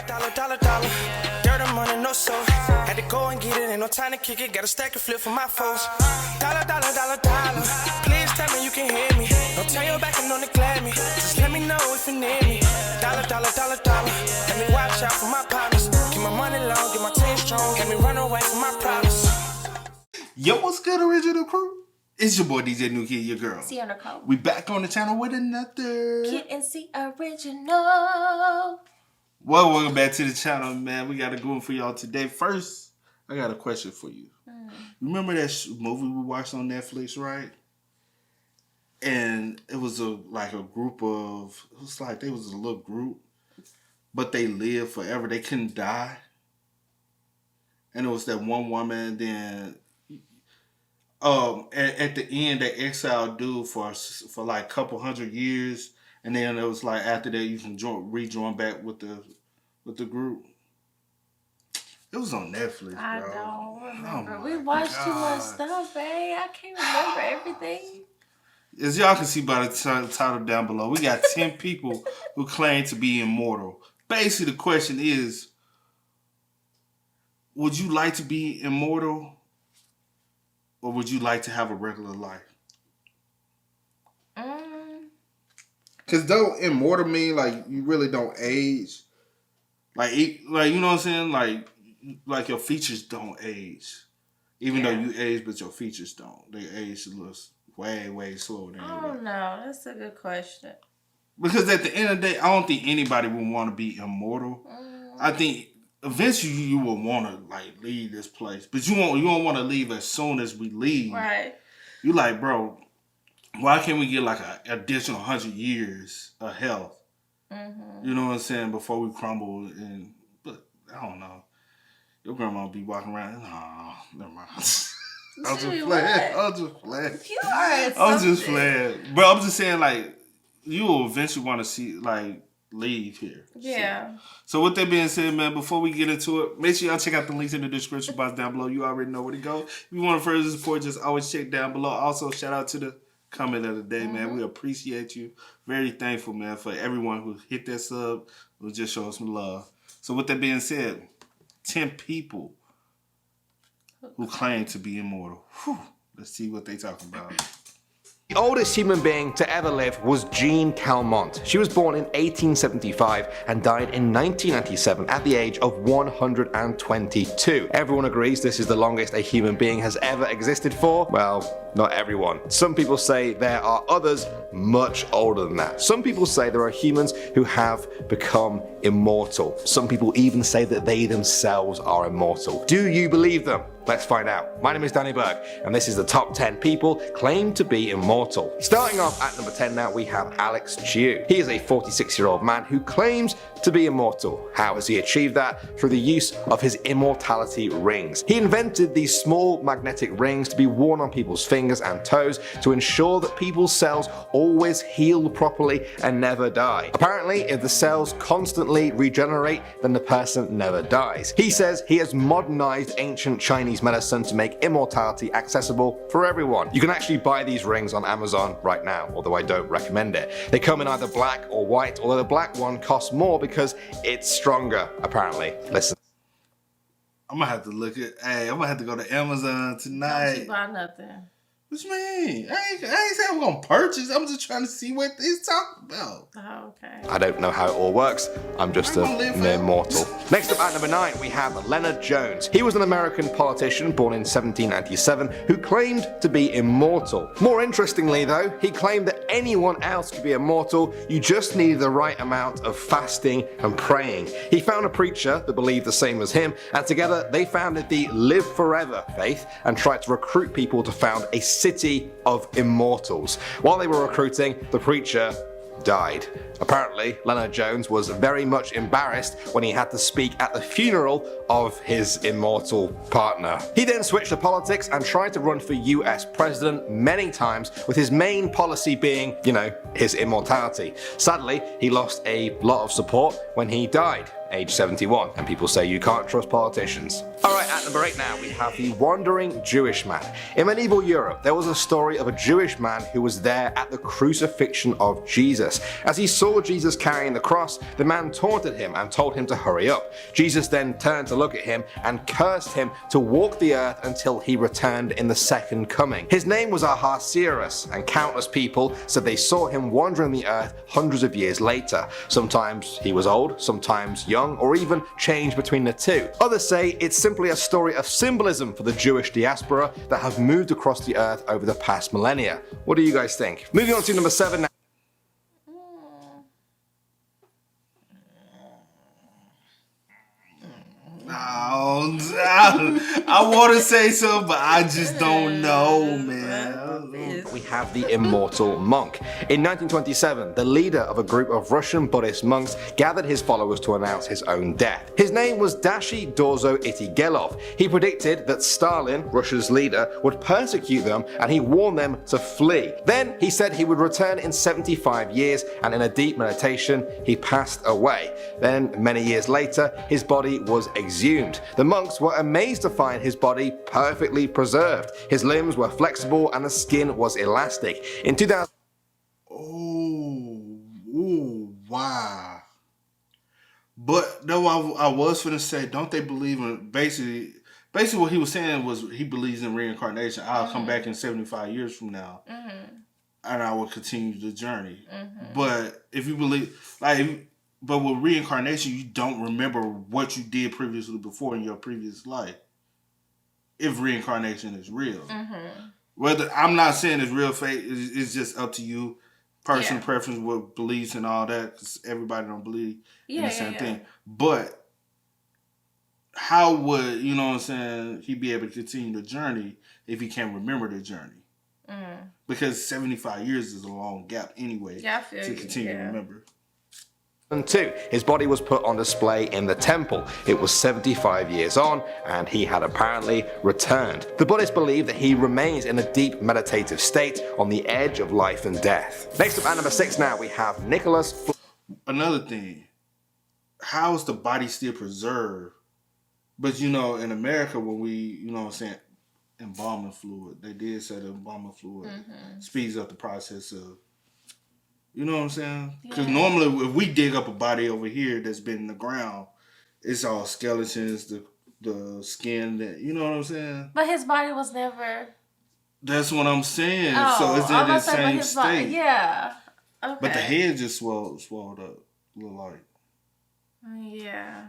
Dollar. Dirt and money, no soul. Had to go and get it, ain't no time to kick it. Got a stack and flip for my foes. Dollar. Please tell me you can hear me. Don't turn your back and don't neglect me. Just let me know if you need me. Dollar. Let me watch out for my partners. Keep my money long, get my team strong. Let me run away from my problems. Yo, what's good, original crew? It's your boy DJ New Kid, your girl. See Nicole. We back on the channel with another Kid and C original. Well, welcome back to the channel, man. We got a good one for y'all today. First, I got a question for you. Remember that movie we watched on Netflix, right? And it was like a group of, it was like they was a little group, but they lived forever. They couldn't die. And it was that one woman, then at the end they exiled dude for like a couple hundred years, and then it was like after that you can rejoin back with the group. It was on Netflix, bro. I don't remember. Oh we watched too much stuff, babe. I can't remember everything. As y'all can see by the title down below, we got 10 people who claim to be immortal. Basically, the question is, would you like to be immortal, or would you like to have a regular life? Because though immortal mean like you really don't age, like you know what I'm saying, like your features don't age, even though you age, but your features don't. They age a little way slower than you. I don't know. That's a good question. Because at the end of the day, I don't think anybody would want to be immortal. I think eventually you will want to like leave this place, but you don't want to leave as soon as we leave. Right. You like, bro, why can't we get like an additional 100 years of health? You know what I'm saying, before we crumble? But I don't know. Your grandma be walking around. No, never mind. I'm just playing. You are. I'm just playing. But I'm just saying, like, you will eventually want to see, like, leave here. Yeah. So with that being said, man, before we get into it, make sure y'all check out the links in the description box down below. You already know where to go. If you want to further support, just always check down below. Also, shout out to the comment of the day, man. We appreciate you. Very thankful, man, for everyone who hit that sub, who just show us some love. So with that being said, 10 people who claim to be immortal. Whew. Let's see what they talking about. The oldest human being to ever live was Jean Calment. She was born in 1875 and died in 1997 at the age of 122. Everyone agrees this is the longest a human being has ever existed for. Well, not everyone. Some people say there are others much older than that. Some people say there are humans who have become immortal. Some people even say that they themselves are immortal. Do you believe them? Let's find out. My name is Danny Berg, and this is the top 10 people claimed to be immortal. Starting off at number 10 now, we have Alex Chiu. He is a 46-year-old man who claims to be immortal. How has he achieved that? Through the use of his immortality rings. He invented these small magnetic rings to be worn on people's fingers and toes to ensure that people's cells always heal properly and never die. Apparently, if the cells constantly regenerate, then the person never dies. He says he has modernized ancient Chinese medicine to make immortality accessible for everyone. You can actually buy these rings on Amazon right now, although I don't recommend it. They come in either black or white, although the black one costs more because it's stronger, apparently. Listen. I'm gonna have to I'm gonna have to go to Amazon tonight. Don't you buy nothing. What you mean? I ain't saying I'm gonna purchase. I'm just trying to see what it's talking about. Oh, okay. I don't know how it all works. I'm just a mere mortal. Next up at number 9, we have Leonard Jones. He was an American politician born in 1797 who claimed to be immortal. More interestingly though, he claimed that anyone else could be immortal, you just needed the right amount of fasting and praying. He found a preacher that believed the same as him, and together they founded the Live Forever faith and tried to recruit people to found a city of immortals. While they were recruiting, the preacher died. Apparently, Leonard Jones was very much embarrassed when he had to speak at the funeral of his immortal partner. He then switched to politics and tried to run for US president many times, with his main policy being, you know, his immortality. Sadly, he lost a lot of support when he died, age 71, and people say you can't trust politicians. Alright, at number 8 now, we have the Wandering Jewish Man. In medieval Europe, there was a story of a Jewish man who was there at the crucifixion of Jesus. As he saw Jesus carrying the cross, the man taunted him and told him to hurry up. Jesus then turned to look at him and cursed him to walk the earth until he returned in the second coming. His name was Ahasuerus, and countless people said they saw him wandering the earth hundreds of years later. Sometimes he was old, sometimes young, or even changed between the two. Others say it's simply a story of symbolism for the Jewish diaspora that have moved across the earth over the past millennia. What do you guys think? Moving on to number 7 now. I want to say something, but I just don't know, man. We have the Immortal Monk. In 1927, the leader of a group of Russian Buddhist monks gathered his followers to announce his own death. His name was Dashi Dorzo Itigelov. He predicted that Stalin, Russia's leader, would persecute them, and he warned them to flee. Then he said he would return in 75 years, and in a deep meditation, he passed away. Then, many years later, his body was exhumed. The monks were amazed to find his body perfectly preserved. His limbs were flexible and the skin was elastic. In 2000. Wow. But no, I was finna say, don't they believe in basically what he was saying was he believes in reincarnation. I'll come back in 75 years from now, and I will continue the journey. But if you believe, but with reincarnation, you don't remember what you did previously before in your previous life. If reincarnation is real. Whether I'm not saying it's real fake, it's just up to you. Personal preference with beliefs and all that, because everybody don't believe in the same thing. But how would, you know what I'm saying, he be able to continue the journey if he can't remember the journey? Because 75 years is a long gap anyway to continue to remember. 2. His body was put on display in the temple. It was 75 years on, and he had apparently returned. The Buddhists believe that he remains in a deep meditative state on the edge of life and death. Next up at number 6 now, we have Nicholas. Another thing, how is the body still preserved? But you know, in America, when we, you know what I'm saying, embalming fluid, they did say the embalming fluid speeds up the process of, you know what I'm saying? Because normally if we dig up a body over here that's been in the ground, it's all skeletons, the skin, that, you know what I'm saying? But his body was never... That's what I'm saying. So it's in the same state. Yeah. Okay. But the head just swelled up. Look like. Yeah.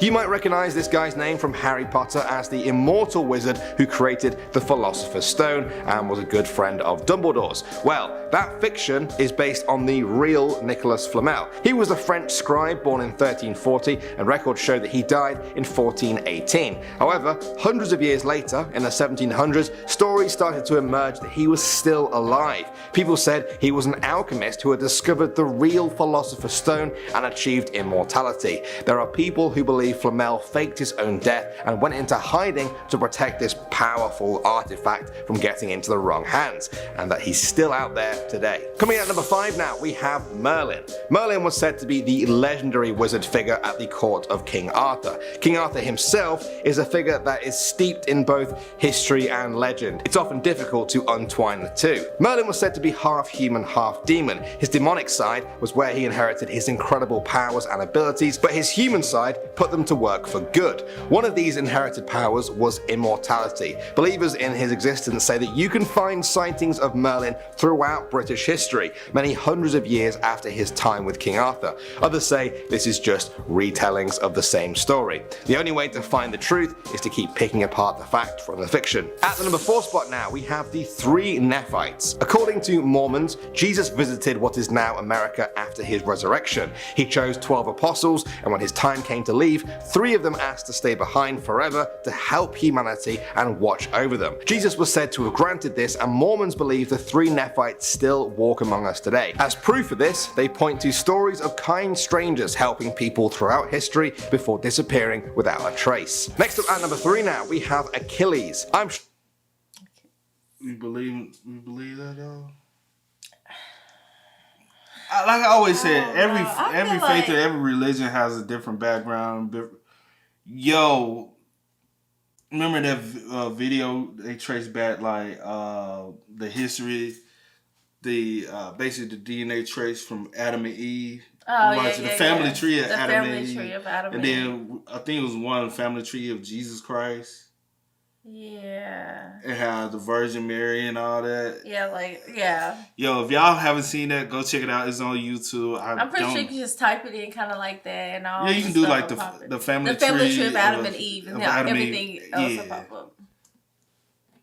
You might recognize this guy's name from Harry Potter as the immortal wizard who created the Philosopher's Stone and was a good friend of Dumbledore's. Well, that fiction is based on the real Nicholas Flamel. He was a French scribe born in 1340, and records show that he died in 1418. However, hundreds of years later, in the 1700s, stories started to emerge that he was still alive. People said he was an alchemist who had discovered the real Philosopher's Stone and achieved immortality. There are people who believe Flamel faked his own death and went into hiding to protect this powerful artifact from getting into the wrong hands, and that he's still out there today. Coming at number 5 now, we have Merlin. Merlin was said to be the legendary wizard figure at the court of King Arthur. King Arthur himself is a figure that is steeped in both history and legend. It's often difficult to untwine the two. Merlin was said to be half human, half demon. His demonic side was where he inherited his incredible powers and abilities, but his human side put them to work for good. One of these inherited powers was immortality. Believers in his existence say that you can find sightings of Merlin throughout British history, many hundreds of years after his time with King Arthur. Others say this is just retellings of the same story. The only way to find the truth is to keep picking apart the fact from the fiction. At the number 4 spot now, we have the Three Nephites. According to Mormons, Jesus visited what is now America after his resurrection. He chose 12 apostles, and when his time came to leave, 3 of them asked to stay behind forever to help humanity and watch over them. Jesus was said to have granted this, and Mormons believe the Three Nephites still walk among us today. As proof of this, they point to stories of kind strangers helping people throughout history before disappearing without a trace. Next up at number 3 now, we have Achilles. We believe that though? Like I always said, Oh, every no. I every feel faith like- or every religion has a different background. Yo, remember that video they traced back like the history, the basically the DNA trace from Adam and Eve. Oh, Like, yeah, the yeah, family yeah. tree of The Adam family and Eve. tree of Adam And and then I think it was one family tree of Jesus Christ. Yeah. And how the Virgin Mary and all that. Yeah, like, yeah. Yo, if y'all haven't seen that, go check it out. It's on YouTube. I'm pretty sure you can just type it in kind of like that and all. Yeah, you can do like the family tree of Adam and Eve and everything else will yeah. pop up.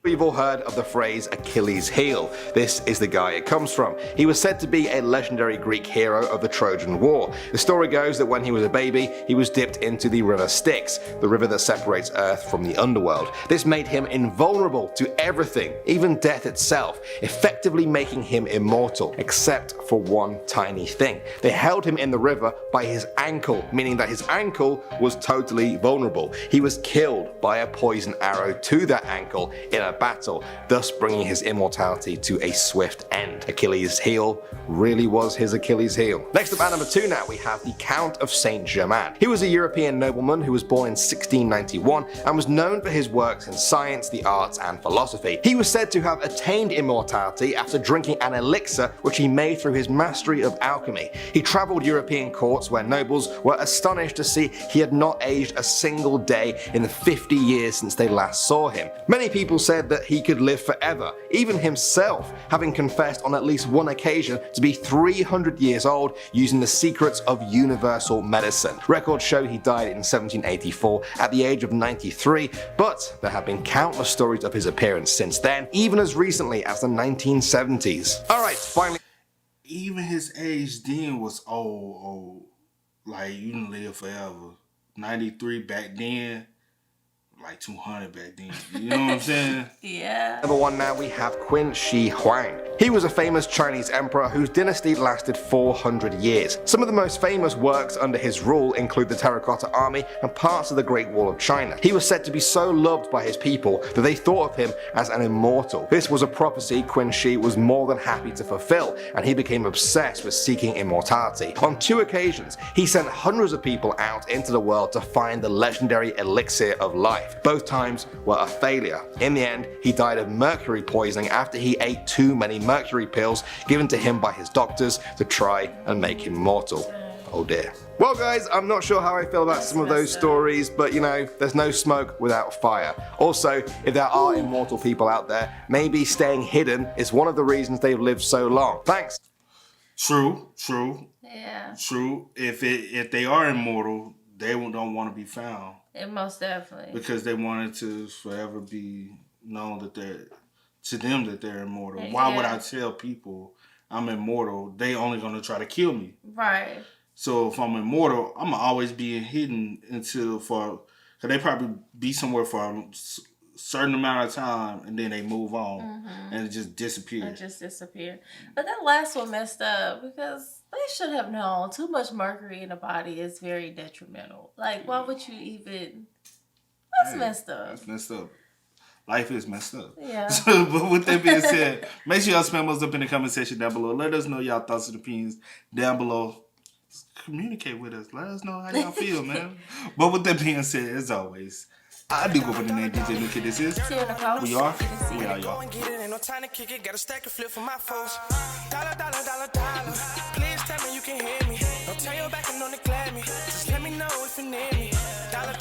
We've all heard of the phrase Achilles' heel. This is the guy it comes from. He was said to be a legendary Greek hero of the Trojan War. The story goes that when he was a baby, he was dipped into the river Styx, the river that separates Earth from the underworld. This made him invulnerable to everything, even death itself, effectively making him immortal, except for one tiny thing. They held him in the river by his ankle, meaning that his ankle was totally vulnerable. He was killed by a poison arrow to that ankle in a battle, thus bringing his immortality to a swift end. Achilles' heel really was his Achilles' heel. Next up at number 2 now, we have the Count of Saint Germain. He was a European nobleman who was born in 1691 and was known for his works in science, the arts, and philosophy. He was said to have attained immortality after drinking an elixir which he made through his mastery of alchemy. He traveled European courts where nobles were astonished to see he had not aged a single day in the 50 years since they last saw him. Many people said that he could live forever, even himself having confessed on at least one occasion to be 300 years old using the secrets of universal medicine. Records show he died in 1784 at the age of 93, but there have been countless stories of his appearance since then, even as recently as the 1970s. Alright, finally. Even his age then was old. Like, you didn't live forever. 93 back then. Like 200 back then. You know what I'm saying? Yeah. Oh. Number 1 now, we have Qiqi Hwang. He was a famous Chinese emperor whose dynasty lasted 400 years. Some of the most famous works under his rule include the Terracotta Army and parts of the Great Wall of China. He was said to be so loved by his people that they thought of him as an immortal. This was a prophecy Qiqi was more than happy to fulfill, and he became obsessed with seeking immortality. On 2 occasions, he sent hundreds of people out into the world to find the legendary elixir of life. Both times were a failure. In the end, he died of mercury poisoning after he ate too many mercury pills given to him by his doctors to try and make him mortal. Oh dear. Well guys, I'm not sure how I feel about some of those stories, but you know, there's no smoke without fire. Also, if there are immortal people out there, maybe staying hidden is one of the reasons they've lived so long. Thanks. True. Yeah. True. If they are immortal, they don't want to be found. It most definitely. Because they wanted to forever be known that they're immortal. Yeah. Why would I tell people I'm immortal? They only gonna try to kill me. Right. So if I'm immortal, I'm gonna always be hidden cause they probably be somewhere for a certain amount of time and then they move on and it just disappears. But that last one messed up because they should have known too much mercury in the body is very detrimental. Like, why would you even? That's messed up. That's messed up. Life is messed up. Yeah. But with that being said, make sure y'all spam us up in the comment section down below. Let us know y'all thoughts and opinions down below. Communicate with us. Let us know how y'all feel, man. But with that being said, as always, I do go by the name DJ New Kid. This is. We are, y'all. Ain't no time to kick it. Got a stack of flip for my folks. Dollar. Please tell me you can hear me. Don't turn your back and don't neglect me. Just let me know if you need me. Dollar.